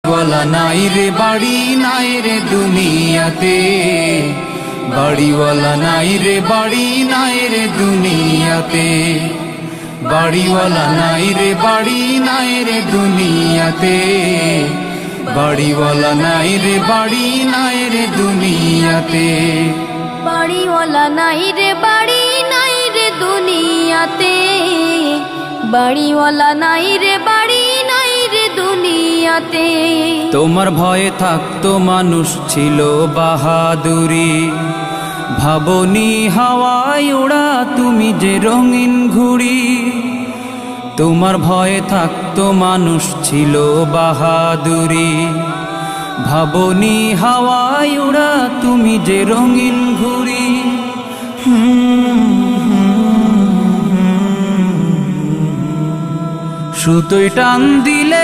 বাড়িওয়ালা নাই রে বাড়ি নাই রে দুনিয়াতে, বাড়িওয়ালা নাই রে বাড়ি নাই রে দুনিয়াতে, বাড়িওয়ালা নাই রে বাড়ি নাই রে দুনিয়াতে, বাড়িওয়ালা নাই রে বাড়ি নাই রে দুনিয়াতে, বাড়িওয়ালা নাই রে বাড়ি নাই রে দুনিয়াতে, বাড়িওয়ালা নাই রে বাড়ি নাই রে দুনিয়াতে। তোমার ভয়ে থাকতো মানুষ ছিল বাহাদুরি, ভাবনি হাওয়ায় ওড়া তুমি যে রঙিন ঘুড়ি। তোমার ভয়ে থাকতো মানুষ ছিল বাহাদুরি, ভাবনি হাওয়ায় ওড়া তুমি যে রঙিন ঘুড়ি। সুতোয় টান দিলে